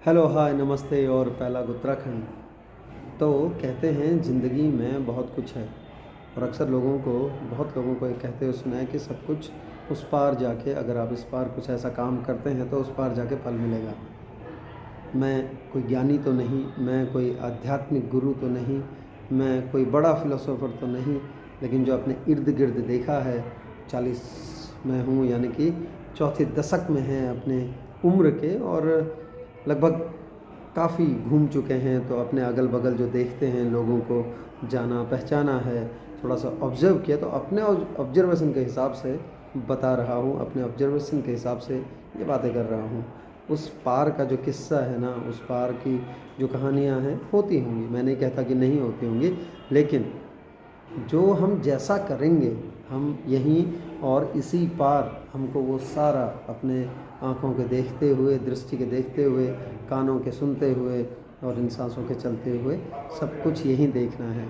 Hello, हाय, नमस्ते और पहला उत्तराखंड। तो कहते हैं ज़िंदगी में बहुत कुछ है और अक्सर बहुत लोगों को ये कहते हुए सुना है कि सब कुछ उस पार जाके, अगर आप इस पार कुछ ऐसा काम करते हैं तो उस पार जाके फल मिलेगा। मैं कोई ज्ञानी तो नहीं, मैं कोई आध्यात्मिक गुरु तो नहीं, मैं कोई बड़ा फिलोसोफर तो नहीं, लेकिन जो अपने इर्द गिर्द देखा है, 40 में हूँ, यानी कि चौथे दशक में हैं अपने उम्र के, और लगभग काफ़ी घूम चुके हैं। तो अपने अगल बगल जो देखते हैं लोगों को जाना पहचाना है, थोड़ा सा ऑब्ज़र्व किया, तो अपने ऑब्जर्वेशन के हिसाब से बता रहा हूँ, अपने ऑब्जर्वेशन के हिसाब से ये बातें कर रहा हूँ। उस पार का जो किस्सा है ना, उस पार की जो कहानियाँ हैं, होती होंगी, मैं नहीं कहता कि नहीं होती होंगी, लेकिन जो हम जैसा करेंगे, हम यहीं और इसी पार हमको वो सारा अपने आँखों के देखते हुए, दृष्टि के देखते हुए, कानों के सुनते हुए और इन सांसों के चलते हुए सब कुछ यहीं देखना है।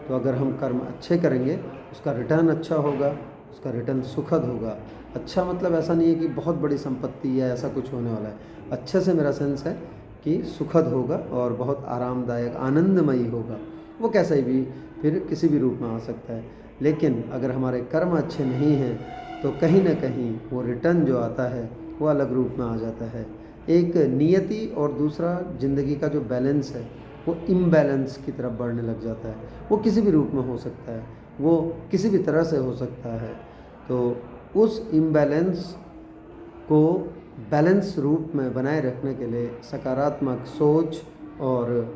तो अगर हम कर्म अच्छे करेंगे, उसका रिटर्न अच्छा होगा, उसका रिटर्न सुखद होगा। अच्छा मतलब ऐसा नहीं है कि बहुत बड़ी संपत्ति या ऐसा कुछ होने वाला है। अच्छे से मेरा सेंस है कि सुखद होगा और बहुत आरामदायक, आनंदमयी होगा। वो कैसा ही भी फिर किसी भी रूप में आ सकता है, लेकिन अगर हमारे कर्म अच्छे नहीं हैं तो कहीं ना कहीं वो रिटर्न जो आता है वो अलग रूप में आ जाता है। एक नियति और दूसरा ज़िंदगी का जो बैलेंस है वो इम्बैलेंस की तरफ बढ़ने लग जाता है। वो किसी भी रूप में हो सकता है, वो किसी भी तरह से हो सकता है। तो उस इम्बैलेंस को बैलेंस रूप में बनाए रखने के लिए सकारात्मक सोच और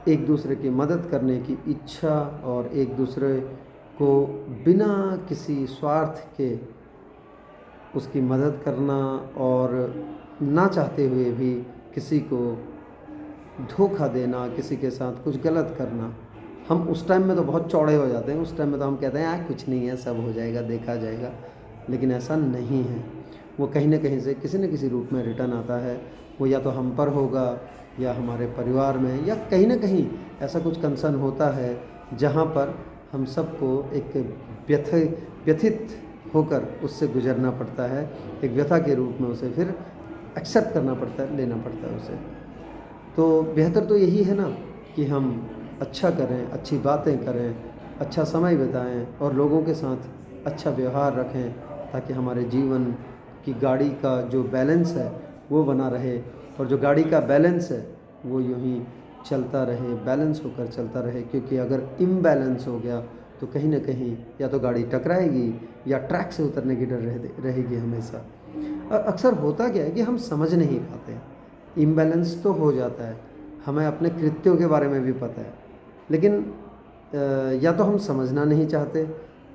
एक दूसरे की मदद करने की इच्छा और एक दूसरे को बिना किसी स्वार्थ के उसकी मदद करना, और ना चाहते हुए भी किसी को धोखा देना, किसी के साथ कुछ गलत करना। हम उस टाइम में तो बहुत चौड़े हो जाते हैं, उस टाइम में तो हम कहते हैं यार कुछ नहीं है, सब हो जाएगा, देखा जाएगा, लेकिन ऐसा नहीं है। वो कहीं ना कहीं से किसी न किसी रूप में रिटर्न आता है। वो या तो हम पर होगा, या हमारे परिवार में, या कहीं ना कहीं ऐसा कुछ कंसर्न होता है जहाँ पर हम सबको एक व्यथित होकर उससे गुजरना पड़ता है। एक व्यथा के रूप में उसे फिर एक्सेप्ट करना पड़ता है, लेना पड़ता है उसे। तो बेहतर तो यही है ना कि हम अच्छा करें, अच्छी बातें करें, अच्छा समय बिताएं और लोगों के साथ अच्छा व्यवहार रखें, ताकि हमारे जीवन की गाड़ी का जो बैलेंस है वो बना रहे, और जो गाड़ी का बैलेंस है वो यूं ही चलता रहे, बैलेंस होकर चलता रहे। क्योंकि अगर इम्बैलेंस हो गया तो कहीं ना कहीं या तो गाड़ी टकराएगी या ट्रैक से उतरने की डर रहेगी हमेशा। अक्सर होता क्या है कि हम समझ नहीं पाते। इम्बैलेंस तो हो जाता है, हमें अपने कृत्यों के बारे में भी पता है, लेकिन या तो हम समझना नहीं चाहते,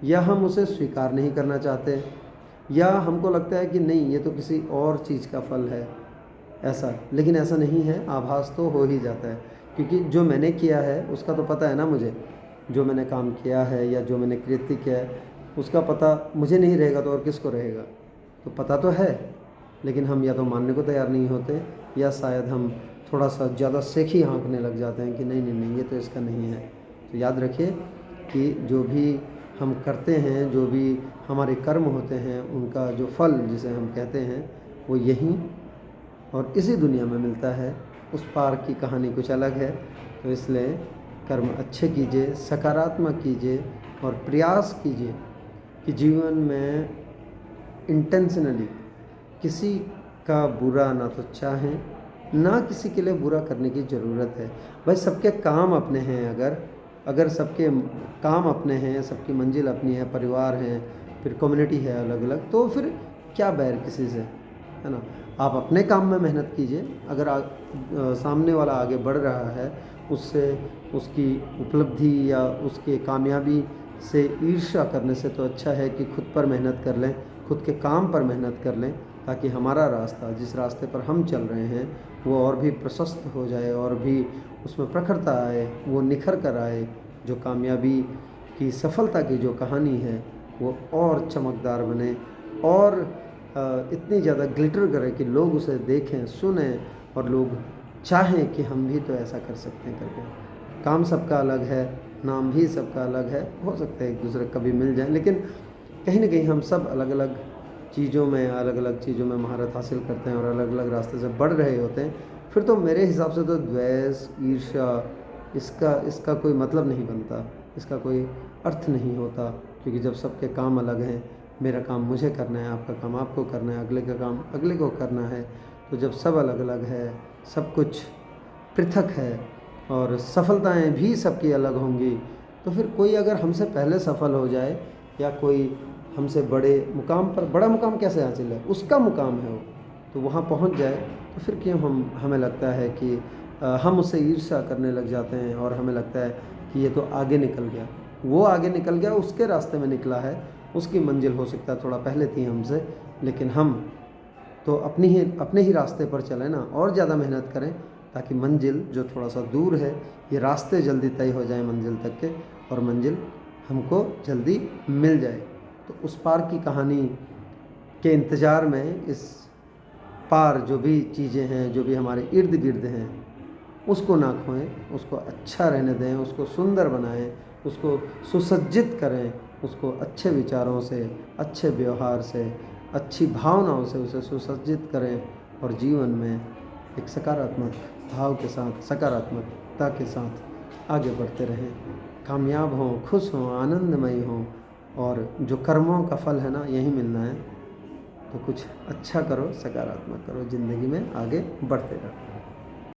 या हम उसे स्वीकार नहीं करना चाहते, या हमको लगता है कि नहीं ये तो किसी और चीज़ का फल है ऐसा। लेकिन ऐसा नहीं है, आभास तो हो ही जाता है, क्योंकि जो मैंने किया है उसका तो पता है ना मुझे। जो मैंने काम किया है या जो मैंने कृत्य किया है उसका पता मुझे नहीं रहेगा तो और किसको रहेगा। तो पता तो है, लेकिन हम या तो मानने को तैयार नहीं होते, या शायद हम थोड़ा सा ज़्यादा सेखी हाँकने लग जाते हैं कि नहीं नहीं नहीं, ये तो इसका नहीं है। तो याद रखिए कि जो भी हम करते हैं, जो भी हमारे कर्म होते हैं, उनका जो फल जिसे हम कहते हैं वो यहीं और इसी दुनिया में मिलता है। उस पार की कहानी कुछ अलग है। तो इसलिए कर्म अच्छे कीजिए, सकारात्मक कीजिए और प्रयास कीजिए कि जीवन में इंटेंशनली किसी का बुरा ना तो चाहें, ना किसी के लिए बुरा करने की ज़रूरत है। भाई सबके काम अपने हैं, अगर सबके काम अपने हैं, सबकी मंजिल अपनी है, परिवार हैं, फिर कम्युनिटी है अलग अलग, तो फिर क्या बैर किसी से, है ना। आप अपने काम में मेहनत कीजिए। अगर सामने वाला आगे बढ़ रहा है, उससे उसकी उपलब्धि या उसके कामयाबी से ईर्ष्या करने से तो अच्छा है कि खुद पर मेहनत कर लें, खुद के काम पर मेहनत कर लें, ताकि हमारा रास्ता, जिस रास्ते पर हम चल रहे हैं, वो और भी प्रशस्त हो जाए, और भी उसमें प्रखरता आए, वो निखर कर आए। जो कामयाबी की, सफलता की जो कहानी है वो और चमकदार बने, और इतनी ज़्यादा ग्लिटर करे कि लोग उसे देखें, सुनें, और लोग चाहें कि हम भी तो ऐसा कर सकते हैं करके। काम सबका अलग है, नाम भी सबका अलग है, हो सकता है एक दूसरे कभी मिल जाए, लेकिन कहीं ना कहीं हम सब अलग अलग चीज़ों में महारत हासिल करते हैं और अलग अलग रास्ते से बढ़ रहे होते हैं। फिर तो मेरे हिसाब से तो द्वेष, ईर्ष्या, इसका इसका कोई मतलब नहीं बनता, इसका कोई अर्थ नहीं होता। क्योंकि जब सबके काम अलग हैं, मेरा काम मुझे करना है, आपका काम आपको करना है, अगले का काम अगले को करना है, तो जब सब अलग अलग है, सब कुछ पृथक है और सफलताएं भी सबकी अलग होंगी, तो फिर कोई अगर हमसे पहले सफल हो जाए या कोई हमसे बड़े मुकाम पर, बड़ा मुकाम कैसे हासिल है, उसका मुकाम है वो, तो वहाँ पहुँच जाए, तो फिर क्यों हमें लगता है कि हम उससे ईर्ष्या करने लग जाते हैं और हमें लगता है कि ये तो आगे निकल गया। वो आगे निकल गया, उसके रास्ते में निकला है, उसकी मंजिल हो सकता है थोड़ा पहले थी हमसे, लेकिन हम तो अपने ही रास्ते पर चलें ना, और ज़्यादा मेहनत करें ताकि मंजिल जो थोड़ा सा दूर है, ये रास्ते जल्दी तय हो जाए मंजिल तक के, और मंजिल हमको जल्दी मिल जाए। तो उस पार की कहानी के इंतज़ार में इस पार जो भी चीज़ें हैं, जो भी हमारे इर्द गिर्द हैं, उसको ना खोएं, उसको अच्छा रहने दें, उसको सुंदर बनाएं, उसको सुसज्जित करें, उसको अच्छे विचारों से, अच्छे व्यवहार से, अच्छी भावनाओं से उसे सुसज्जित करें और जीवन में एक सकारात्मक भाव के साथ, सकारात्मकता के साथ आगे बढ़ते रहें, कामयाब हों, खुश हों, आनंदमयी हों। और जो कर्मों का फल है ना, यही मिलना है। तो कुछ अच्छा करो, सकारात्मक करो, ज़िंदगी में आगे बढ़ते रहो।